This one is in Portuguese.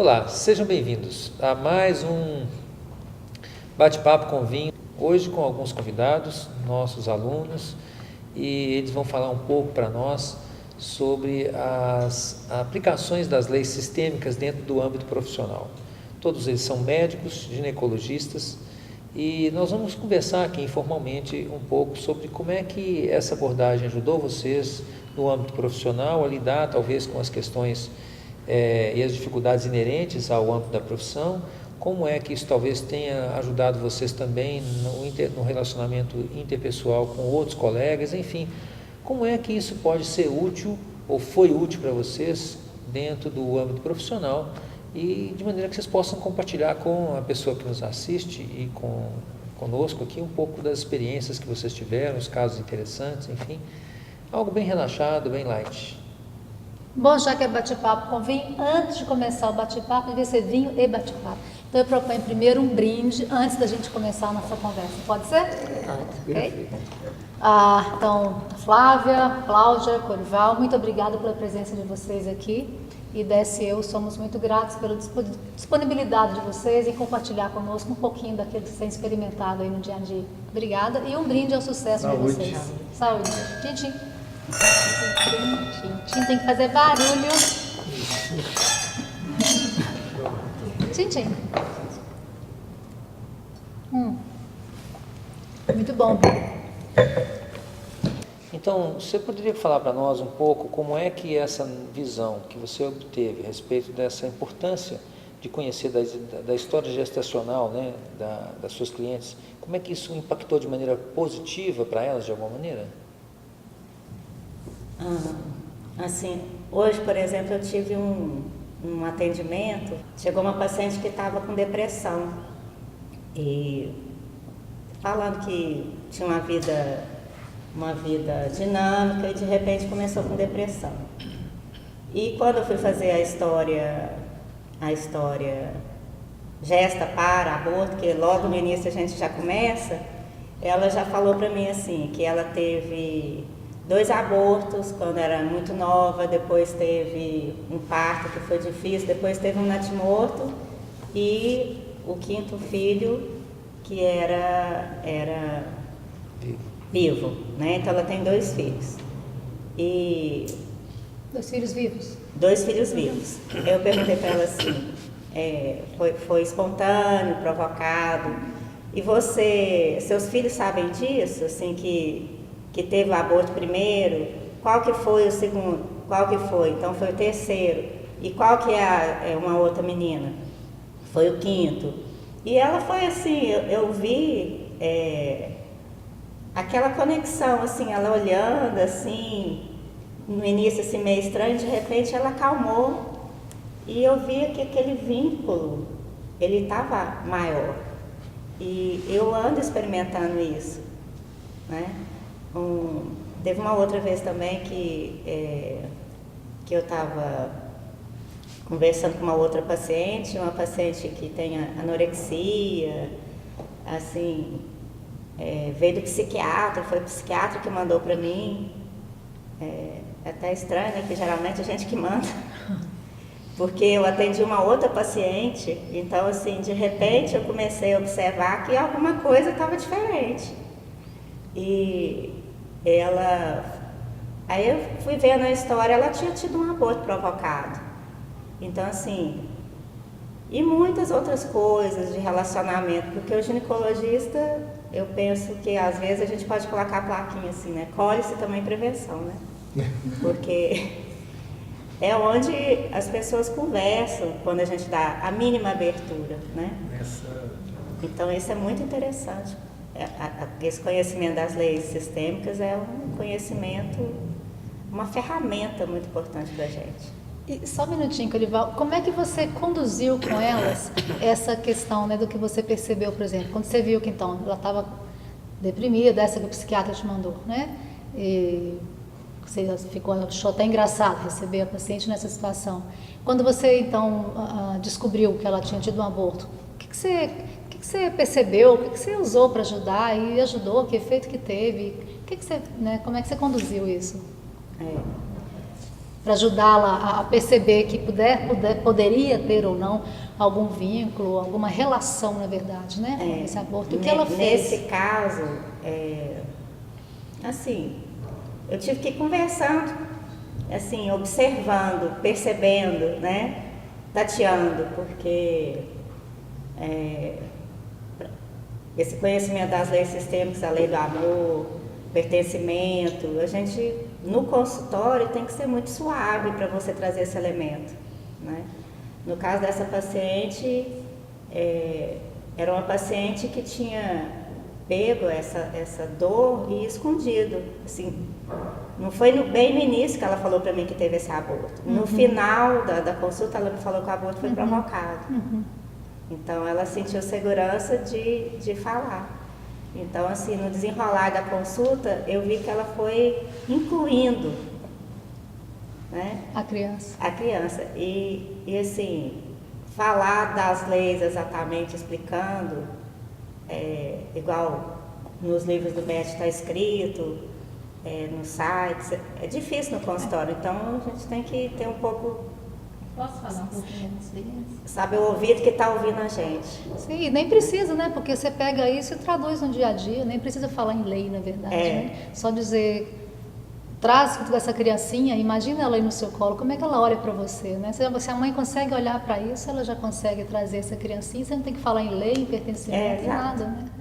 Olá, sejam bem-vindos a mais um bate-papo com vinho, hoje com alguns convidados, nossos alunos, e eles vão falar um pouco para nós sobre as aplicações das leis sistêmicas dentro do âmbito profissional. Todos eles são médicos, ginecologistas, e nós vamos conversar aqui informalmente um pouco sobre como é que essa abordagem ajudou vocês no âmbito profissional a lidar talvez com as questões e as dificuldades inerentes ao âmbito da profissão, como é que isso talvez tenha ajudado vocês também no relacionamento interpessoal com outros colegas, enfim, como é que isso pode ser útil ou foi útil para vocês dentro do âmbito profissional e de maneira que vocês possam compartilhar com a pessoa que nos assiste e conosco aqui um pouco das experiências que vocês tiveram, os casos interessantes, enfim, algo bem relaxado, bem light. Bom, já que é bate-papo com vinho, antes de começar o bate-papo, devia ser vinho e bate-papo. Então eu proponho primeiro um brinde antes da gente começar a nossa conversa. Pode ser? Ok? Então, Flávia, Cláudia, Corival, muito obrigada pela presença de vocês aqui. E DSU, somos muito gratos pela disponibilidade de vocês em compartilhar conosco um pouquinho daquilo que vocês têm experimentado aí no dia a dia. Obrigada. E um brinde ao sucesso de vocês. Saúde. Tchim, tem que fazer barulho. Tchim. Muito bom. Então, você poderia falar para nós um pouco como é que essa visão que você obteve a respeito dessa importância de conhecer da história gestacional, né, das suas clientes, como é que isso impactou de maneira positiva para elas de alguma maneira? Assim, hoje, por exemplo, eu tive um atendimento, chegou uma paciente que estava com depressão e falando que tinha uma vida dinâmica e de repente começou com depressão. E quando eu fui fazer a história gesta para aborto, que logo no início a gente já começa, ela já falou para mim assim, que ela teve 2 abortos quando era muito nova, depois teve um parto que foi difícil, depois teve um natimorto e o 5º filho que era vivo, né? Então ela tem 2 filhos. E 2 filhos vivos? 2 filhos vivos. Eu perguntei para ela assim, foi espontâneo, provocado, e seus filhos sabem disso, assim, que teve o aborto primeiro, qual que foi o segundo, qual que foi, então foi o 3º, e qual que é uma outra menina? Foi o 5º. E ela foi assim, eu vi aquela conexão, assim, ela olhando, assim, no início assim meio estranho, de repente ela acalmou, e eu vi que aquele vínculo, ele estava maior, e eu ando experimentando isso, né? Teve uma outra vez também que eu estava conversando com uma outra paciente, uma paciente que tem anorexia, assim, veio do psiquiatra, foi o psiquiatra que mandou para mim, é até estranho, né, que geralmente a gente que manda, porque eu atendi uma outra paciente, então assim, de repente eu comecei a observar que alguma coisa estava diferente. E aí eu fui vendo a história, ela tinha tido um aborto provocado. Então assim, e muitas outras coisas de relacionamento, porque o ginecologista, eu penso que às vezes a gente pode colocar a plaquinha assim, né? Colhe-se também prevenção, né? Porque é onde as pessoas conversam quando a gente dá a mínima abertura, né? Então isso é muito interessante. Esse conhecimento das leis sistêmicas é um conhecimento, uma ferramenta muito importante da gente. E só um minutinho, Corival, como é que você conduziu com elas essa questão, né, do que você percebeu, por exemplo, quando você viu que então ela estava deprimida, essa que o psiquiatra te mandou, né? E você achou até engraçado receber a paciente nessa situação. Quando você então descobriu que ela tinha tido um aborto, o que você percebeu, o que você usou para ajudar e ajudou, que efeito que teve, como é que você conduziu isso? para ajudá-la a perceber que poderia ter ou não algum vínculo, alguma relação, na verdade, né, com esse aborto. O que ela fez? Nesse caso, assim, eu tive que ir conversando, assim, observando, percebendo, né, tateando, porque esse conhecimento das leis sistêmicas, a lei do amor, pertencimento, a gente, no consultório, tem que ser muito suave para você trazer esse elemento, né? No caso dessa paciente, era uma paciente que tinha pego essa dor e escondido, assim, não foi bem no início que ela falou para mim que teve esse aborto. No final da consulta, ela me falou que o aborto foi provocado. Então, ela sentiu segurança de falar. Então, assim, no desenrolar da consulta, eu vi que ela foi incluindo, né, A criança. a criança. E assim, falar das leis exatamente, explicando, igual nos livros do MET está escrito, nos sites, é difícil no consultório. Então, a gente tem que ter um pouco... Posso falar um pouquinho disso? Sabe, o ouvido que está ouvindo a gente. Sim, nem precisa, né? Porque você pega isso e traduz no dia a dia, nem precisa falar em lei, na verdade, né? Só dizer, traz essa criancinha, imagina ela aí no seu colo, como é que ela olha para você, né? Se a mãe consegue olhar para isso, ela já consegue trazer essa criancinha, você não tem que falar em lei, em pertencimento, nada, né?